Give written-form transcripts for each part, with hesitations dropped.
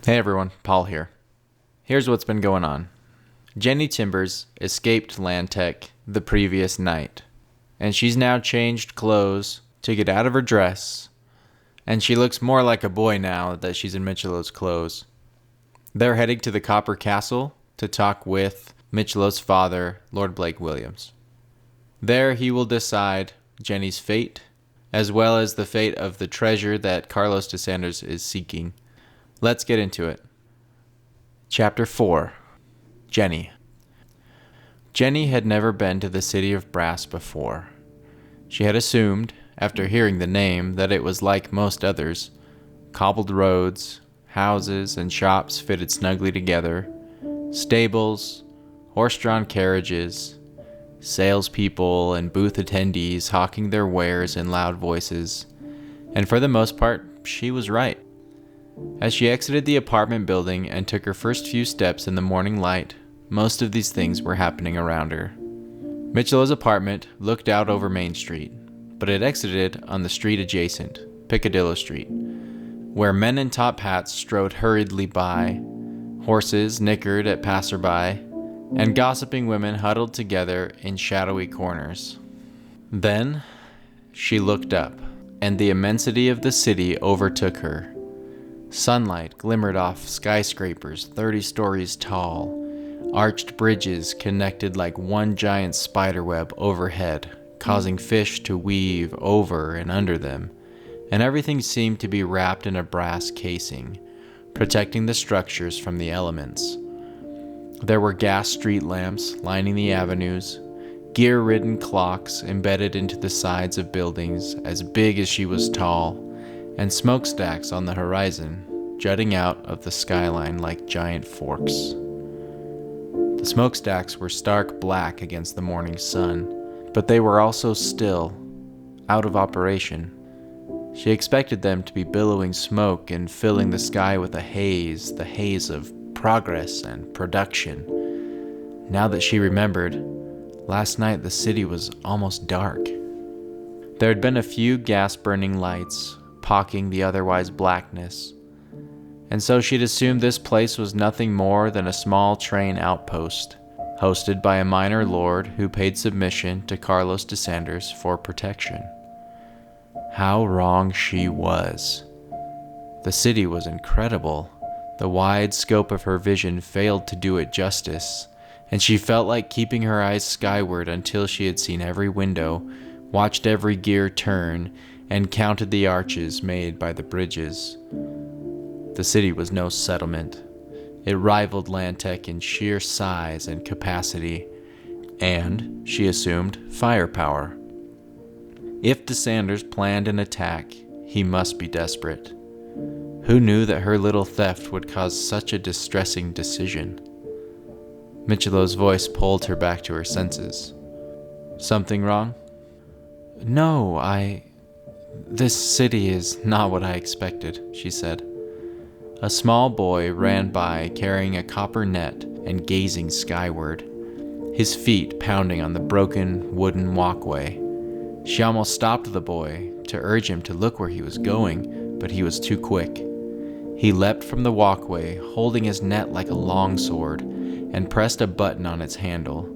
Hey everyone, Paul here. Here's what's been going on. Jenny Timbers escaped Landtech the previous night, and she's now changed clothes to get out of her dress, and she looks more like a boy now that she's in Michelo's clothes. They're heading to the Copper Castle to talk with Michelo's father, Lord Blake Williams. There he will decide Jenny's fate, as well as the fate of the treasure that Carlos de Sanders is seeking. Let's get into it. Chapter 4. Jenny. Jenny had never been to the city of Brass before. She had assumed, after hearing the name, that it was like most others. Cobbled roads, houses, and shops fitted snugly together, stables, horse-drawn carriages, salespeople and booth attendees hawking their wares in loud voices, and for the most part, she was right. As she exited the apartment building and took her first few steps in the morning light, most of these things were happening around her. Michelo's apartment looked out over Main Street, but it exited on the street adjacent, Piccadilly Street, where men in top hats strode hurriedly by, horses nickered at passerby, and gossiping women huddled together in shadowy corners. Then she looked up, and the immensity of the city overtook her. Sunlight glimmered off skyscrapers 30 stories tall. Arched bridges connected like one giant spiderweb overhead, causing fish to weave over and under them, and everything seemed to be wrapped in a brass casing, protecting the structures from the elements. There were gas street lamps lining the avenues, gear-ridden clocks embedded into the sides of buildings as big as she was tall, and smokestacks on the horizon, jutting out of the skyline like giant forks. The smokestacks were stark black against the morning sun, but they were also still, out of operation. She expected them to be billowing smoke and filling the sky with the haze of progress and production. Now that she remembered, last night the city was almost dark. There had been a few gas-burning lights, pocking the otherwise blackness, and so she'd assumed this place was nothing more than a small train outpost, hosted by a minor lord who paid submission to Carlos de Sanders for protection. How wrong she was. The city was incredible. The wide scope of her vision failed to do it justice, and she felt like keeping her eyes skyward until she had seen every window, watched every gear turn, and counted the arches made by the bridges. The city was no settlement. It rivaled Landtech in sheer size and capacity, and, she assumed, firepower. If de Sanders planned an attack, he must be desperate. Who knew that her little theft would cause such a distressing decision? Michelo's voice pulled her back to her senses. Something wrong? No, This city is not what I expected, she said. A small boy ran by carrying a copper net and gazing skyward, his feet pounding on the broken wooden walkway. She almost stopped the boy to urge him to look where he was going, but he was too quick. He leapt from the walkway, holding his net like a longsword, and pressed a button on its handle.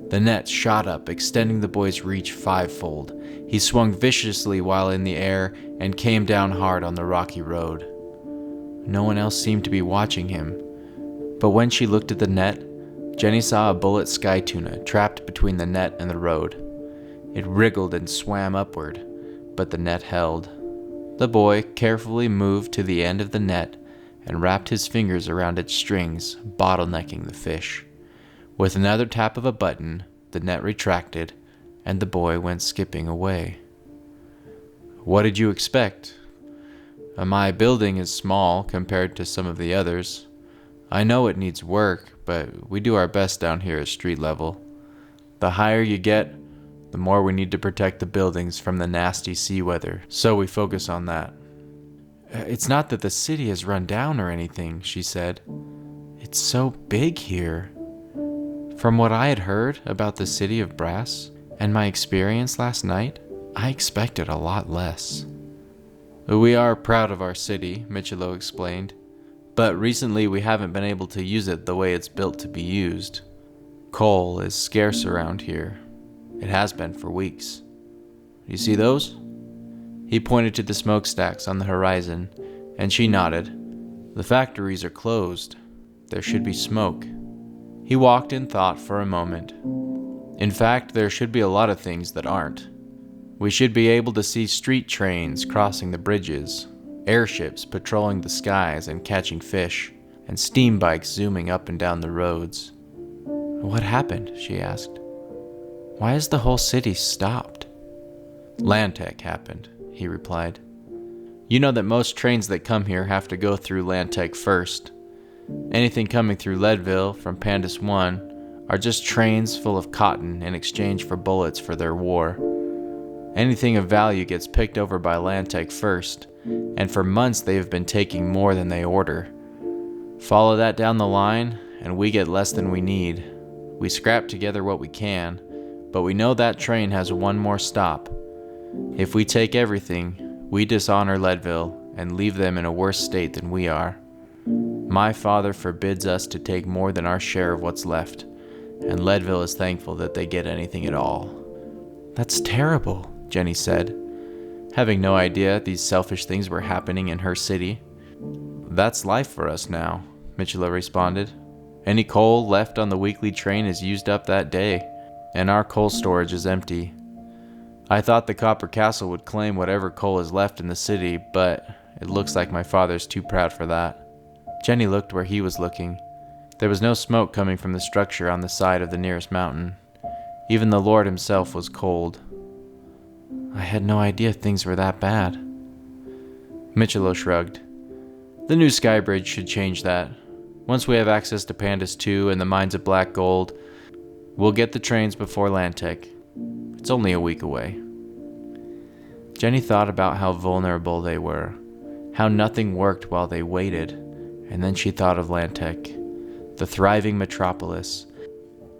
The net shot up, extending the boy's reach fivefold. He swung viciously while in the air and came down hard on the rocky road. No one else seemed to be watching him, but when she looked at the net, Jenny saw a bullet sky tuna trapped between the net and the road. It wriggled and swam upward, but the net held. The boy carefully moved to the end of the net and wrapped his fingers around its strings, bottlenecking the fish. With another tap of a button, the net retracted, and the boy went skipping away. What did you expect? My building is small compared to some of the others. I know it needs work, but we do our best down here at street level. The higher you get, the more we need to protect the buildings from the nasty sea weather, so we focus on that. It's not that the city is run down or anything, she said. It's so big here. From what I had heard about the city of Brass and my experience last night, I expected a lot less. We are proud of our city, Michelo explained, But recently we haven't been able to use it the way it's built to be used. Coal is scarce around here. It has been for weeks. You see those? He pointed to the smokestacks on the horizon, and she nodded. The factories are closed. There should be smoke. He walked in thought for a moment. In fact, there should be a lot of things that aren't. We should be able to see street trains crossing the bridges, airships patrolling the skies and catching fish, and steam bikes zooming up and down the roads. What happened? She asked. Why is the whole city stopped? Landtech happened, he replied. You know that most trains that come here have to go through Landtech first. Anything coming through Leadville from Pandus 1 are just trains full of cotton in exchange for bullets for their war. Anything of value gets picked over by Landtech first, and for months they have been taking more than they order. Follow that down the line, and we get less than we need. We scrap together what we can, but we know that train has one more stop. If we take everything, we dishonor Leadville and leave them in a worse state than we are. My father forbids us to take more than our share of what's left, and Leadville is thankful that they get anything at all. That's terrible, Jenny said, having no idea these selfish things were happening in her city. That's life for us now, Michela responded. Any coal left on the weekly train is used up that day, and our coal storage is empty. I thought the Copper Castle would claim whatever coal is left in the city, but it looks like my father's too proud for that. Jenny looked where he was looking. There was no smoke coming from the structure on the side of the nearest mountain. Even the Lord himself was cold. I had no idea things were that bad. Michelo shrugged. The new sky bridge should change that. Once we have access to Pandus 2 and the mines of black gold, we'll get the trains before Landtech. It's only a week away. Jenny thought about how vulnerable they were, how nothing worked while they waited, and then she thought of Landtech, the thriving metropolis,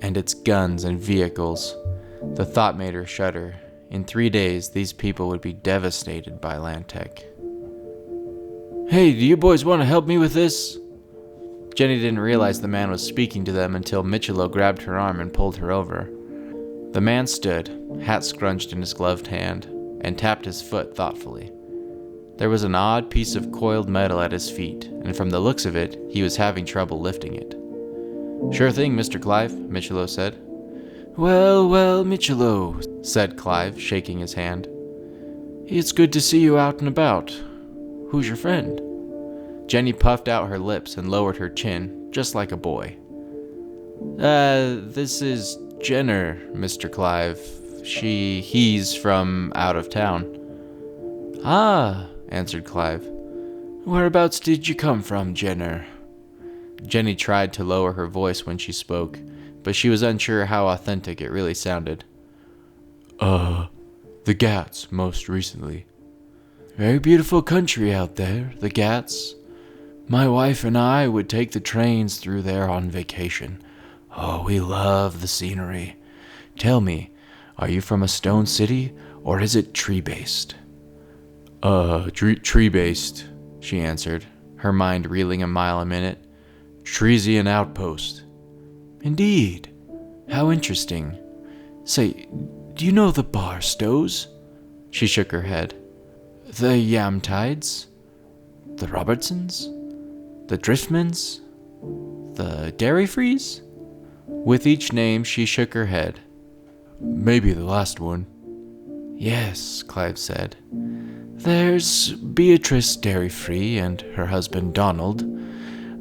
and its guns and vehicles. The thought made her shudder. In 3 days, these people would be devastated by Landtech. Hey, do you boys want to help me with this? Jenny didn't realize the man was speaking to them until Michelo grabbed her arm and pulled her over. The man stood, hat scrunched in his gloved hand, and tapped his foot thoughtfully. There was an odd piece of coiled metal at his feet, and from the looks of it, he was having trouble lifting it. Sure thing, Mr. Clive, Michelo said. Well, Michelo, said Clive, shaking his hand. It's good to see you out and about. Who's your friend? Jenny puffed out her lips and lowered her chin, just like a boy. This is Jenner, Mr. Clive. He's from out of town. Ah, answered Clive. Whereabouts did you come from, Jenner? Jenny tried to lower her voice when she spoke, but she was unsure how authentic it really sounded. The Ghats, most recently. Very beautiful country out there, the Ghats. My wife and I would take the trains through there on vacation. Oh, we love the scenery. Tell me, are you from a stone city, or is it tree-based? Tree-based, she answered, her mind reeling a mile a minute. Tresian outpost. Indeed. How interesting. Say, do you know the Barstows? She shook her head. The Yamtides? The Robertsons? The Driftmans? The Dairyfrees? With each name, she shook her head. Maybe the last one. Yes, Clive said. There's Beatrice Dairyfree and her husband Donald.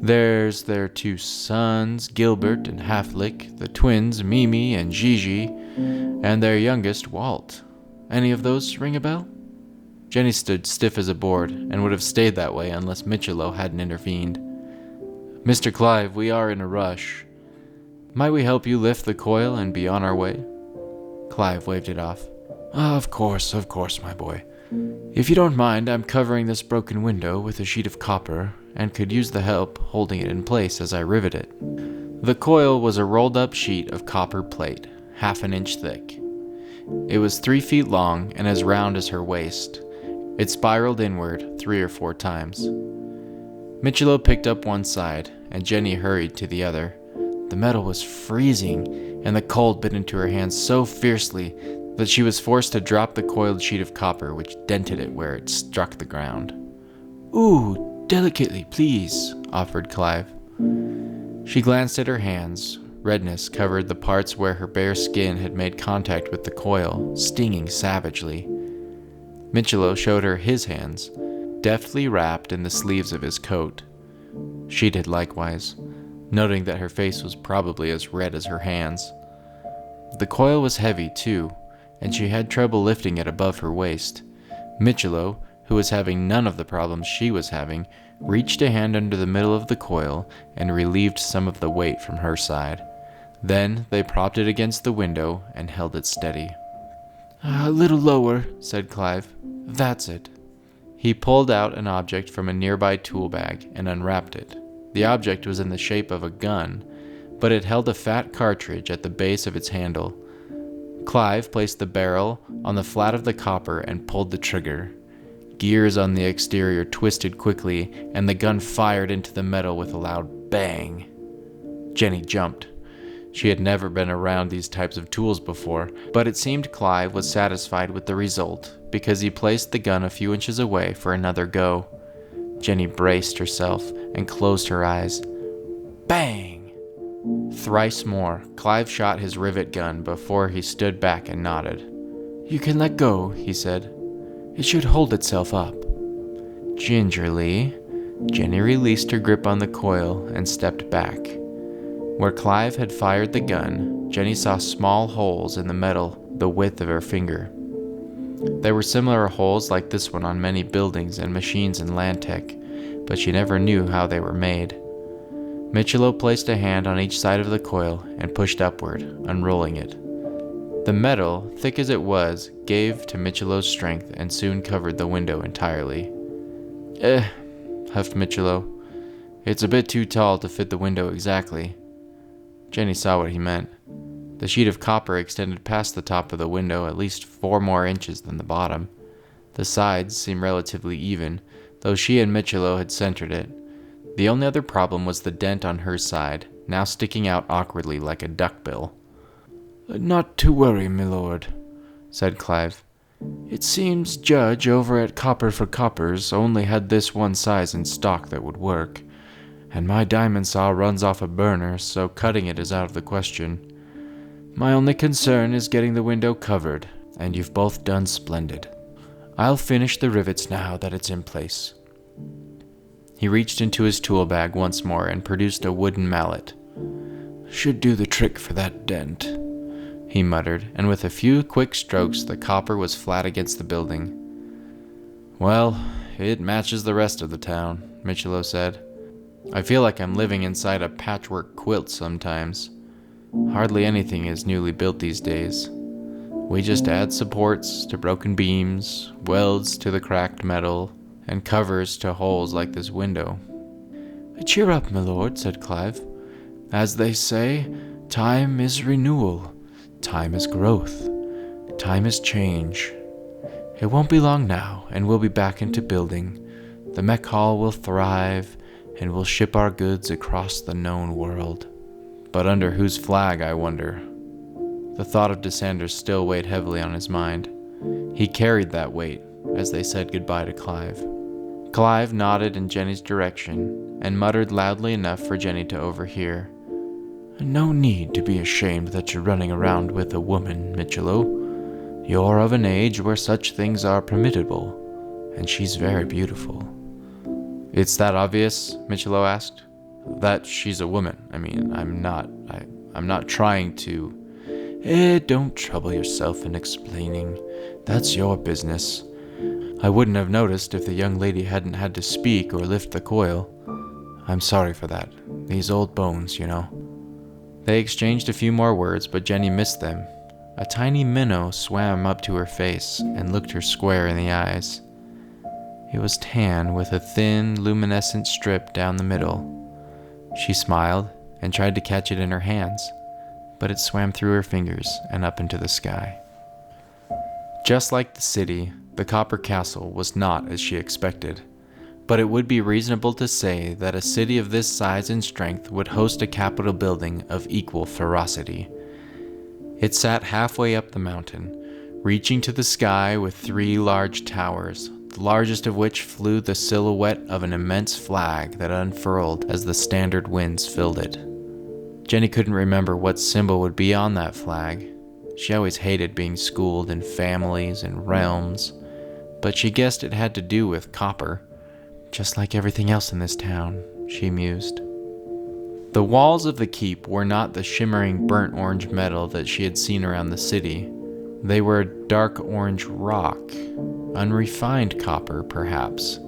There's their 2 sons, Gilbert and Halflick, the twins Mimi and Gigi, and their youngest, Walt. Any of those ring a bell? Jenny stood stiff as a board, and would have stayed that way unless Michelo hadn't intervened. Mr. Clive, we are in a rush. Might we help you lift the coil and be on our way? Clive waved it off. Of course, my boy. If you don't mind, I'm covering this broken window with a sheet of copper, and could use the help holding it in place as I rivet it. The coil was a rolled-up sheet of copper plate, 1/2 inch thick. It was 3 feet long and as round as her waist. It spiraled inward 3 or 4 times. Michelo picked up one side, and Jenny hurried to the other. The metal was freezing, and the cold bit into her hands so fiercely that she was forced to drop the coiled sheet of copper, which dented it where it struck the ground. "Ooh, delicately, please," offered Clive. She glanced at her hands. Redness covered the parts where her bare skin had made contact with the coil, stinging savagely. Michelo showed her his hands, deftly wrapped in the sleeves of his coat. She did likewise, noting that her face was probably as red as her hands. The coil was heavy, too, and she had trouble lifting it above her waist. Michelo, who was having none of the problems she was having, reached a hand under the middle of the coil and relieved some of the weight from her side. Then they propped it against the window and held it steady. "A little lower," said Clive. "That's it." He pulled out an object from a nearby tool bag and unwrapped it. The object was in the shape of a gun, but it held a fat cartridge at the base of its handle. Clive placed the barrel on the flat of the copper and pulled the trigger. Gears on the exterior twisted quickly, and the gun fired into the metal with a loud bang. Jenny jumped. She had never been around these types of tools before, but it seemed Clive was satisfied with the result because he placed the gun a few inches away for another go. Jenny braced herself and closed her eyes. Bang! Thrice more, Clive shot his rivet gun before he stood back and nodded. "You can let go," he said. "It should hold itself up." Gingerly, Jenny released her grip on the coil and stepped back. Where Clive had fired the gun, Jenny saw small holes in the metal the width of her finger. There were similar holes like this one on many buildings and machines in Lantec, but she never knew how they were made. Michelo placed a hand on each side of the coil and pushed upward, unrolling it. The metal, thick as it was, gave to Michelo's strength and soon covered the window entirely. Huffed Michelo. "It's a bit too tall to fit the window exactly." Jenny saw what he meant. The sheet of copper extended past the top of the window at least 4 more inches than the bottom. The sides seemed relatively even, though she and Michelo had centered it. The only other problem was the dent on her side, now sticking out awkwardly like a duckbill. "Not to worry, milord," said Clive. "It seems Judge over at Copper for Coppers only had this one size in stock that would work, and my diamond saw runs off a burner, so cutting it is out of the question. My only concern is getting the window covered, and you've both done splendid. I'll finish the rivets now that it's in place." He reached into his tool bag once more and produced a wooden mallet. "Should do the trick for that dent," he muttered, and with a few quick strokes the copper was flat against the building. "Well, it matches the rest of the town," Michelo said. "I feel like I'm living inside a patchwork quilt sometimes. Hardly anything is newly built these days. We just add supports to broken beams, welds to the cracked metal, and covers to holes like this window." "Cheer up, my lord," said Clive. "As they say, time is renewal, time is growth, time is change. It won't be long now, and we'll be back into building. The mech hall will thrive, and we'll ship our goods across the known world. But under whose flag, I wonder?" The thought of Desanders still weighed heavily on his mind. He carried that weight as they said goodbye to Clive. Clive nodded in Jenny's direction and muttered loudly enough for Jenny to overhear. "No need to be ashamed that you're running around with a woman, Michelo. You're of an age where such things are permittable, and she's very beautiful." "It's that obvious?" Michelo asked. "That she's a woman. I mean, I'm not trying to..." Don't trouble yourself in explaining. That's your business. I wouldn't have noticed if the young lady hadn't had to speak or lift the coil. I'm sorry for that. These old bones, you know." They exchanged a few more words, but Jenny missed them. A tiny minnow swam up to her face and looked her square in the eyes. It was tan with a thin, luminescent strip down the middle. She smiled and tried to catch it in her hands, but it swam through her fingers and up into the sky. Just like the city, the Copper Castle was not as she expected. but it would be reasonable to say that a city of this size and strength would host a capitol building of equal ferocity. It sat halfway up the mountain, reaching to the sky with 3 large towers, the largest of which flew the silhouette of an immense flag that unfurled as the standard winds filled it. Jenny couldn't remember what symbol would be on that flag. She always hated being schooled in families and realms, but she guessed it had to do with copper, just like everything else in this town, she mused. The walls of the keep were not the shimmering burnt orange metal that she had seen around the city. They were a dark orange rock, unrefined copper, perhaps,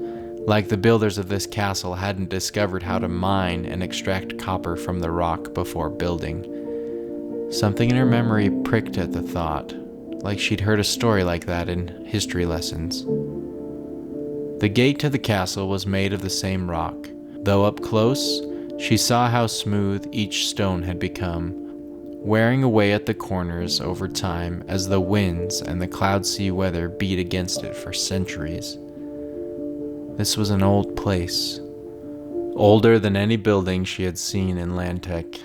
like the builders of this castle hadn't discovered how to mine and extract copper from the rock before building. Something in her memory pricked at the thought, like she'd heard a story like that in history lessons. The gate to the castle was made of the same rock, though up close, she saw how smooth each stone had become, wearing away at the corners over time as the winds and the cloud-sea weather beat against it for centuries. This was an old place, older than any building she had seen in Lantec.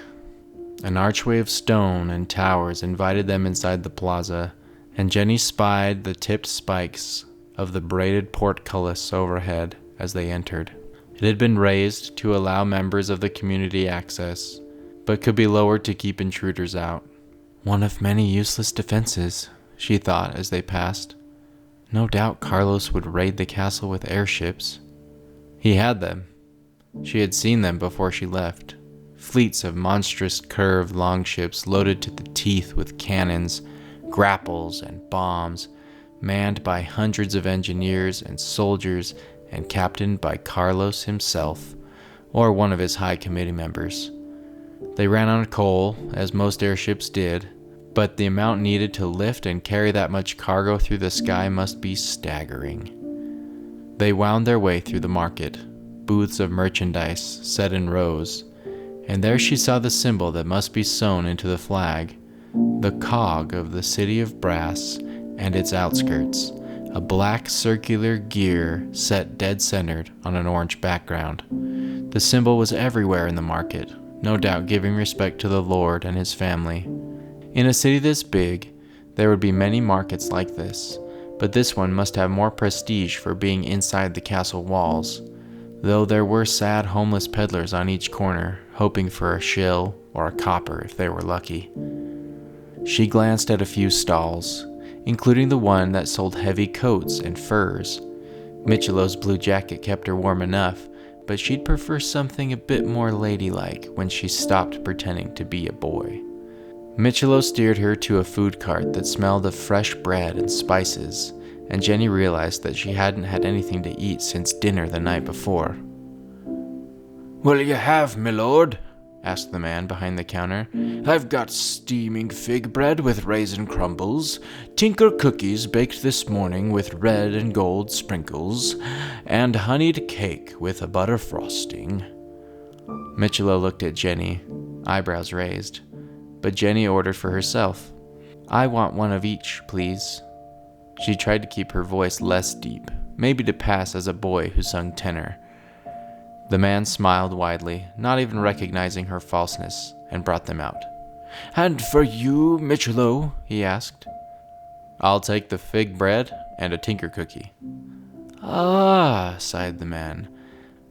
An archway of stone and towers invited them inside the plaza, and Jenny spied the tipped spikes of the braided portcullis overhead as they entered. It had been raised to allow members of the community access, but could be lowered to keep intruders out. One of many useless defenses, she thought as they passed. No doubt Carlos would raid the castle with airships. He had them. She had seen them before she left. Fleets of monstrous curved longships loaded to the teeth with cannons, grapples, and bombs, manned by hundreds of engineers and soldiers and captained by Carlos himself, or one of his high committee members. They ran on coal, as most airships did, but the amount needed to lift and carry that much cargo through the sky must be staggering. They wound their way through the market, booths of merchandise set in rows, and there she saw the symbol that must be sewn into the flag, the cog of the city of brass and its outskirts, a black circular gear set dead centered on an orange background. The symbol was everywhere in the market, no doubt giving respect to the Lord and his family. In a city this big, there would be many markets like this, but this one must have more prestige for being inside the castle walls, though there were sad homeless peddlers on each corner, hoping for a shill or a copper if they were lucky. She glanced at a few stalls, including the one that sold heavy coats and furs. Michelo's blue jacket kept her warm enough, but she'd prefer something a bit more ladylike when she stopped pretending to be a boy. Michelo steered her to a food cart that smelled of fresh bread and spices, and Jenny realized that she hadn't had anything to eat since dinner the night before. "What'll you have, my lord?" asked the man behind the counter. "I've got steaming fig bread with raisin crumbles, tinker cookies baked this morning with red and gold sprinkles, and honeyed cake with a butter frosting." Michelo looked at Jenny, eyebrows raised, but Jenny ordered for herself. "I want one of each, please." She tried to keep her voice less deep, maybe to pass as a boy who sung tenor. The man smiled widely, not even recognizing her falseness, and brought them out. "And for you, Michelo?" he asked. "I'll take the fig bread and a tinker cookie." "Ah," sighed the man.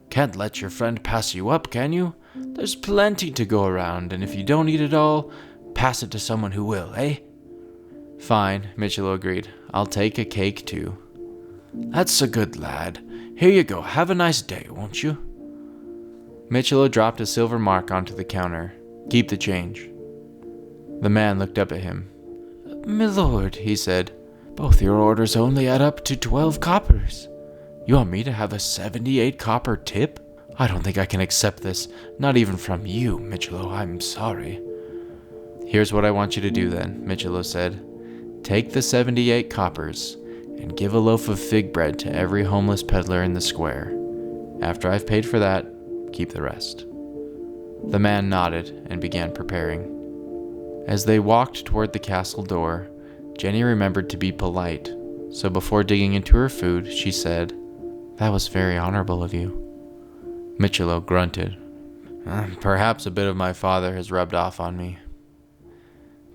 "Can't let your friend pass you up, can you? There's plenty to go around, and if you don't eat it all, pass it to someone who will, eh?" "Fine," Michelo agreed. "I'll take a cake, too." "That's a good lad. Here you go. Have a nice day, won't you?" Michelo dropped a silver mark onto the counter. "Keep the change." The man looked up at him. "My lord," he said, "both your orders only add up to 12 coppers. You want me to have a 78 copper tip? I don't think I can accept this, not even from you, Michelo. I'm sorry." "Here's what I want you to do then," Michelo said. "Take the 78 coppers and give a loaf of fig bread to every homeless peddler in the square. After I've paid for that, keep the rest." The man nodded and began preparing. As they walked toward the castle door, Jenny remembered to be polite, so before digging into her food, she said, That was very honorable of you. Michelo grunted. Perhaps a bit of my father has rubbed off on me.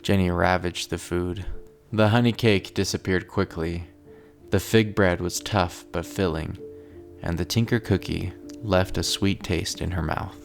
Jenny ravaged the food. The honey cake disappeared quickly. The fig bread was tough but filling, and the tinker cookie left a sweet taste in her mouth.